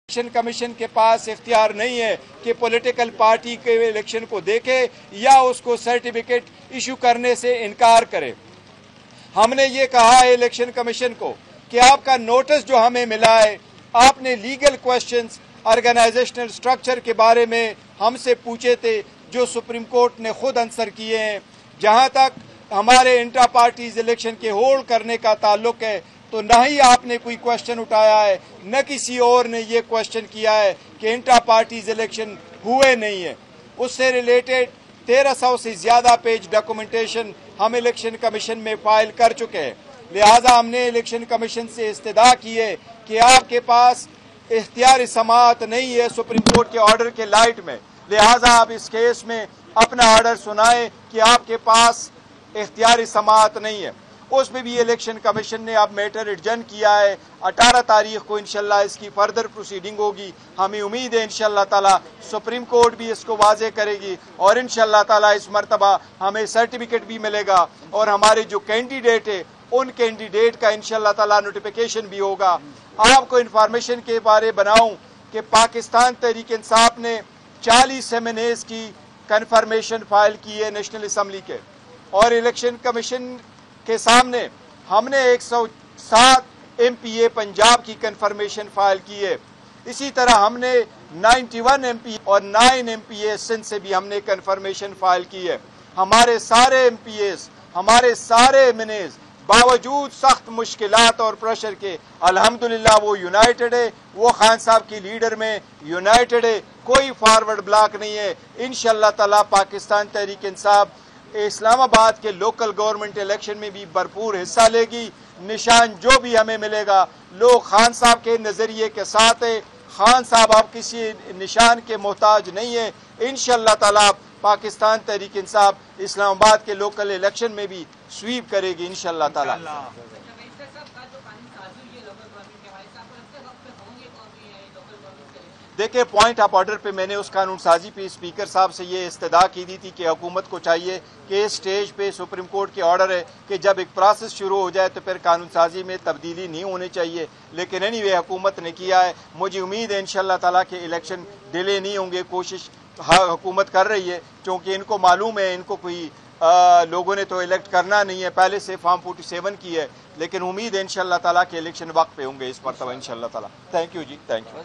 Election commission के पास इख्तियार नहीं है कि पॉलिटिकल पार्टी के इलेक्शन को देखे या उसको सर्टिफिकेट इशू करने से इनकार करे। हमने ये कहा है इलेक्शन कमीशन को कि आपका नोटिस जो हमें मिला है, आपने लीगल क्वेश्चंस ऑर्गेनाइजेशनल स्ट्रक्चर के बारे में हमसे पूछे थे जो सुप्रीम कोर्ट ने खुद आंसर किए हैं। जहां तक हमारे इंट्रा पार्टीज इलेक्शन के होल्ड करने का ताल्लुक है तो न ही आपने कोई क्वेश्चन उठाया है, न किसी और ने ये क्वेश्चन किया है कि इंट्रा पार्टीज इलेक्शन हुए नहीं है। उससे रिलेटेड 1300 से ज्यादा पेज डॉक्यूमेंटेशन हम इलेक्शन कमीशन में फाइल कर चुके हैं। लिहाजा हमने इलेक्शन कमीशन से इस्तदा की है कि आपके पास इख्तियार समाअत नहीं है सुप्रीम कोर्ट के ऑर्डर के लाइट में, लिहाजा आप इस केस में अपना ऑर्डर सुनाएं कि आपके पास इख्तियार समाअत नहीं है। उसमें भी इलेक्शन कमीशन ने अब मैटर एडजन किया है। 18 तारीख को इंशाल्लाह इसकी फर्दर प्रोसीडिंग होगी। हमें उम्मीद है इंशाल्लाह ताला सुप्रीम कोर्ट भी इसको वाजे करेगी और इंशाल्लाह ताला इस मरतबा हमें सर्टिफिकेट भी मिलेगा और हमारे जो कैंडिडेट है उन कैंडिडेट का इंशाल्लाह ताला नोटिफिकेशन भी होगा। आपको इंफॉर्मेशन के बारे बनाऊं कि पाकिस्तान तहरीक इंसाफ ने 40 सेमिनेज की कन्फर्मेशन फाइल की है नेशनल असम्बली के, और इलेक्शन कमीशन के सामने हमने 107 MPA पंजाब की कन्फर्मेशन फाइल की है। इसी तरह हमने 91 MPA और 9 MPA सिंध से भी हमने कन्फर्मेशन फाइल की है। हमारे सारे MPAs, हमारे सारे एमएनएज बावजूद सख्त मुश्किलात और प्रेशर के अल्हम्दुलिल्लाह वो यूनाइटेड है, वो खान साहब की लीडर में यूनाइटेड है, कोई फॉरवर्ड ब्लॉक नहीं है। इंशाअल्लाह ताला पाकिस्तान तहरीक इंसाफ इस्लामाबाद के लोकल गवर्नमेंट इलेक्शन में भी भरपूर हिस्सा लेगी। निशान जो भी हमें मिलेगा लोग खान साहब के नजरिए के साथ है। खान साहब अब किसी निशान के मोहताज नहीं है। इंशाअल्लाह ताला पाकिस्तान तहरीक इंसाफ इस्लामाबाद के लोकल इलेक्शन में भी स्वीप करेगी इंशाअल्लाह ताला। देखिए, पॉइंट ऑफ ऑर्डर पे मैंने उस कानून साजी पे स्पीकर साहब से ये इस्तदा की दी थी कि हुकूमत को चाहिए कि इस स्टेज पे सुप्रीम कोर्ट के ऑर्डर है कि जब एक प्रोसेस शुरू हो जाए तो फिर कानून साजी में तब्दीली नहीं होनी चाहिए, लेकिन एनीवे हुकूमत ने किया है। मुझे उम्मीद है इंशाअल्लाह ताला के इलेक्शन डिले नहीं होंगे। कोशिश हुकूमत कर रही है क्योंकि इनको मालूम है इनको कोई लोगों ने तो इलेक्ट करना नहीं है, पहले से फॉर्म 47 की है, लेकिन उम्मीद है इंशाअल्लाह ताला के इलेक्शन वक्त पे होंगे इस मरतबा इंशाअल्लाह ताला। Thank you ji, thank you.